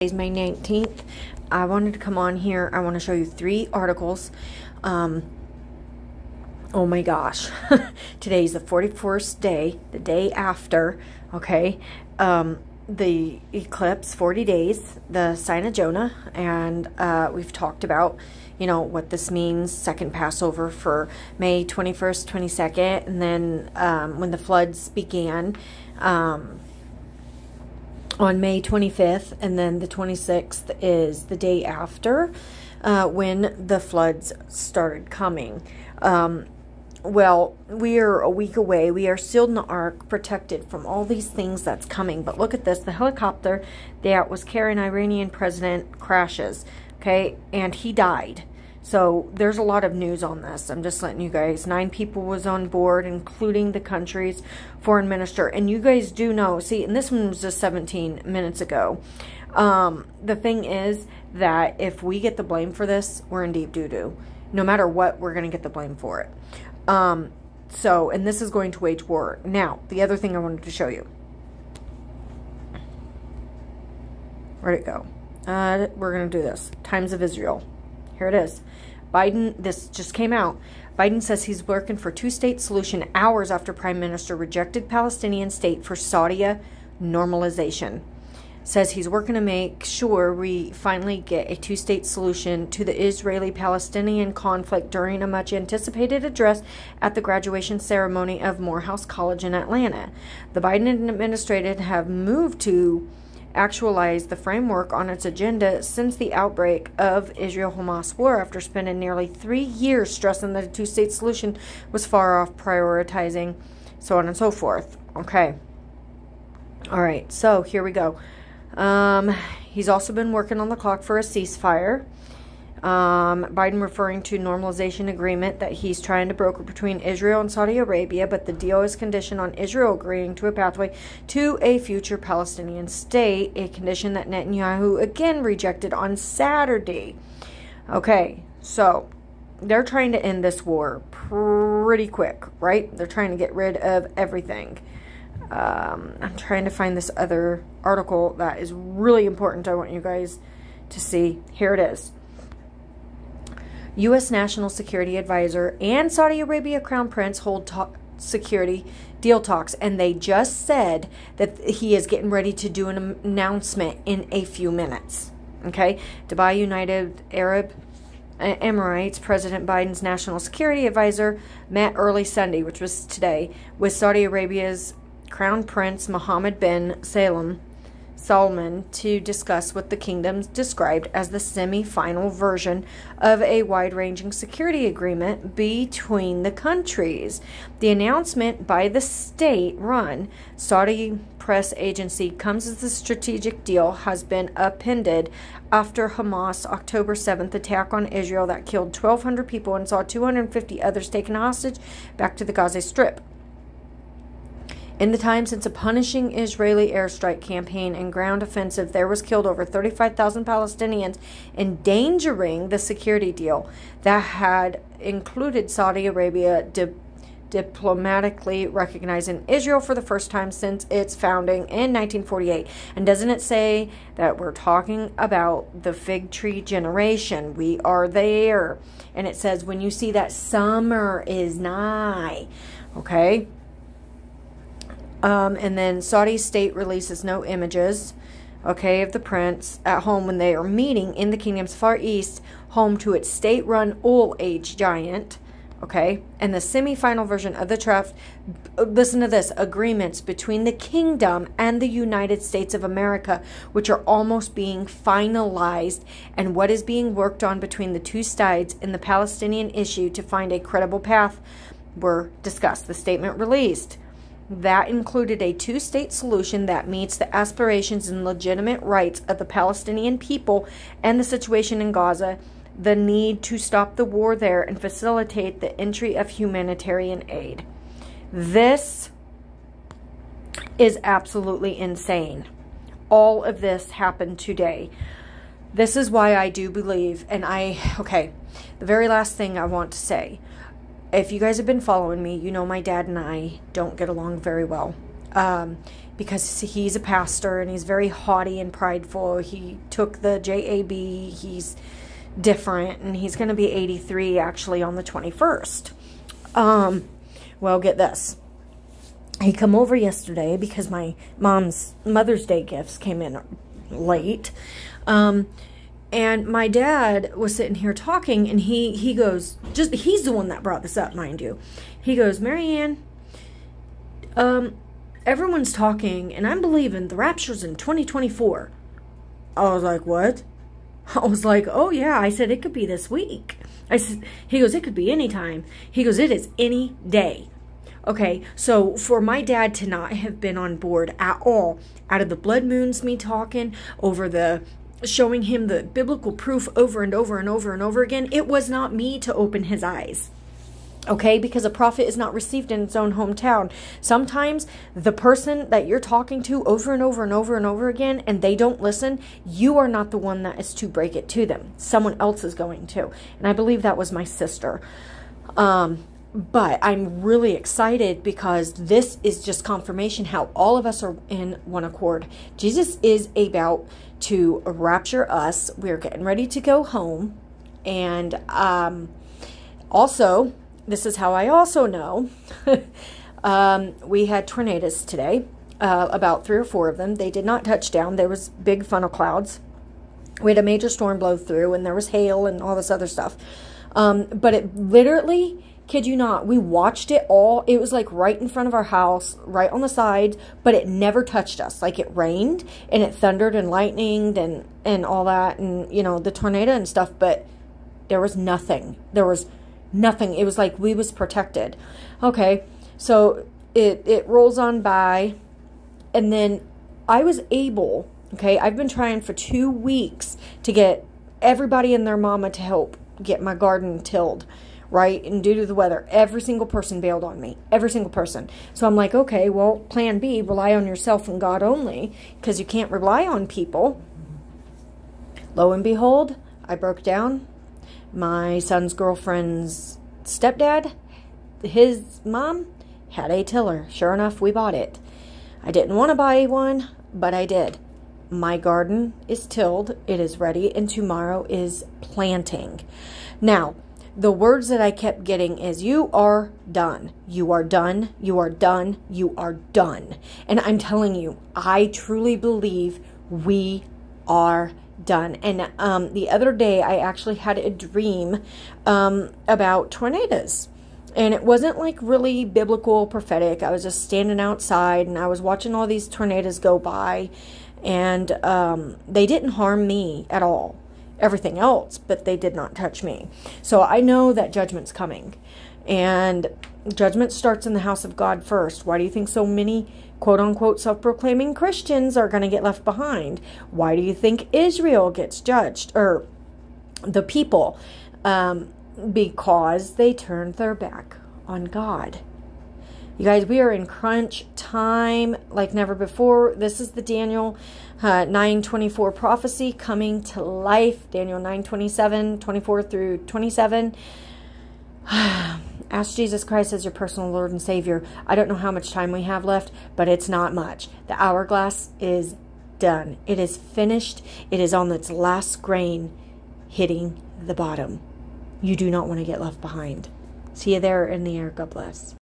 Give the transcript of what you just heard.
Today's May 19th. I wanted to come on here. I want to show you 3 articles. Oh my gosh. Today's the 41st day, the day after, okay, the eclipse, 40 days, the sign of Jonah, and we've talked about, you know, what this means, second Passover for May 21st, 22nd, and then when the floods began, on May 25th, and then the 26th is the day after when the floods started coming. Well, we are a week away. We are sealed in the ark, protected from all these things that's coming. But look at this. The helicopter that was carrying Iranian president crashes, okay, and he died. So there's a lot of news on this. I'm just letting you guys. 9 people was on board, including the country's foreign minister. And you guys do know, see, and this one was just 17 minutes ago. The thing is that if we get the blame for this, we're in deep doo-doo. No matter what, we're going to get the blame for it. So, and this is going to wage war. Now, the other thing I wanted to show you. Where'd it go? We're going to do this. Times of Israel. Here it is. Biden, this just came out. Biden says he's working for two-state solution hours after Prime Minister rejected Palestinian state for Saudi normalization. Says he's working to make sure we finally get a two-state solution to the Israeli-Palestinian conflict during a much-anticipated address at the graduation ceremony of Morehouse College in Atlanta. The Biden administration have moved to actualize the framework on its agenda since the outbreak of Israel-Hamas war, after spending nearly 3 years stressing that a two-state solution was far off prioritizing, so on and so forth. Okay. All right, so here we go. He's also been working on the clock for a ceasefire. Biden referring to normalization agreement that he's trying to broker between Israel and Saudi Arabia, but the deal is conditioned on Israel agreeing to a pathway to a future Palestinian state, a condition that Netanyahu again rejected on Saturday. Okay, so they're trying to end this war pretty quick, right? They're trying to get rid of everything. I'm trying to find this other article that is really important. I want you guys to see. Here it is. U.S. National Security Advisor and Saudi Arabia Crown Prince hold security deal talks, and they just said that he is getting ready to do an announcement in a few minutes. Okay? Dubai United Arab Emirates, President Biden's National Security Advisor met early Sunday, which was today, with Saudi Arabia's Crown Prince Mohammed bin Salman to discuss what the kingdom described as the semi-final version of a wide-ranging security agreement between the countries. The announcement by the state-run Saudi press agency comes as the strategic deal has been appended after Hamas' October 7th attack on Israel that killed 1,200 people and saw 250 others taken hostage back to the Gaza Strip. In the time since a punishing Israeli airstrike campaign and ground offensive, there was killed over 35,000 Palestinians, endangering the security deal that had included Saudi Arabia diplomatically recognizing Israel for the first time since its founding in 1948. And doesn't it say that we're talking about the fig tree generation? We are there. And it says, when you see that summer is nigh. Okay? And then Saudi state releases no images, okay, of the prince at home when they are meeting in the kingdom's Far East, home to its state-run oil age giant, okay, and the semi-final version of the draft, listen to this, agreements between the kingdom and the United States of America, which are almost being finalized, and what is being worked on between the two sides in the Palestinian issue to find a credible path were discussed. The statement released that included a two-state solution that meets the aspirations and legitimate rights of the Palestinian people and the situation in Gaza, the need to stop the war there and facilitate the entry of humanitarian aid. This is absolutely insane. All of this happened today. This is why I do believe, and okay, the very last thing I want to say. If you guys have been following me, you know my dad and I don't get along very well. because he's a pastor and he's very haughty and prideful. He took the JAB. He's different, and he's going to be 83 actually on the 21st. Well, get this. He come over yesterday because my mom's Mother's Day gifts came in late. And my dad was sitting here talking, and he goes, he's the one that brought this up, mind you. He goes, Marianne, everyone's talking, and I'm believing the rapture's in 2024. I was like, what? I was like, oh yeah. I said, it could be this week. He goes, it could be any time. He goes, it is any day. Okay, so for my dad to not have been on board at all, out of the blood moons, me talking over the, showing him the biblical proof over and over and over and over again, it was not me to open his eyes. Okay, because a prophet is not received in its own hometown. Sometimes the person that you're talking to over and over and over and over again, and they don't listen, you are not the one that is to break it to them. Someone else is going to. And I believe that was my sister. But I'm really excited because this is just confirmation how all of us are in one accord. Jesus is about to rapture us. We're getting ready to go home. And also, this is how I also know. We had tornadoes today, about 3 or 4 of them. They did not touch down. There was big funnel clouds. We had a major storm blow through, and there was hail and all this other stuff. But it literally, kid you not, we watched it all. It was like right in front of our house, right on the side, but it never touched us. Like it rained and it thundered and lightninged and all that, and you know, the tornado and stuff, but there was nothing. There was nothing. It was like we was protected. Okay, so it rolls on by, and then I was able, okay, I've been trying for 2 weeks to get everybody and their mama to help get my garden tilled. Right? And due to the weather, every single person bailed on me. Every single person. So I'm like, okay, well, plan B, rely on yourself and God only, because you can't rely on people. Lo and behold, I broke down. My son's girlfriend's stepdad, his mom, had a tiller. Sure enough, we bought it. I didn't want to buy one, but I did. My garden is tilled. It is ready, and tomorrow is planting. Now, the words that I kept getting is, you are done. You are done. You are done. You are done. And I'm telling you, I truly believe we are done. And the other day, I actually had a dream about tornadoes. And it wasn't like really biblical, prophetic. I was just standing outside, and I was watching all these tornadoes go by. And they didn't harm me at all. Everything else, but they did not touch me. So I know that judgment's coming, and judgment starts in the house of God first. Why do you think so many quote-unquote self-proclaiming Christians are going to get left behind? Why do you think Israel gets judged, or the people? Because they turned their back on God. You guys, we are in crunch time like never before. This is the Daniel 9:24 prophecy coming to life. Daniel 9:27, 24 through 27. Ask Jesus Christ as your personal Lord and Savior. I don't know how much time we have left, but it's not much. The hourglass is done. It is finished. It is on its last grain, hitting the bottom. You do not want to get left behind. See you there in the air. God bless.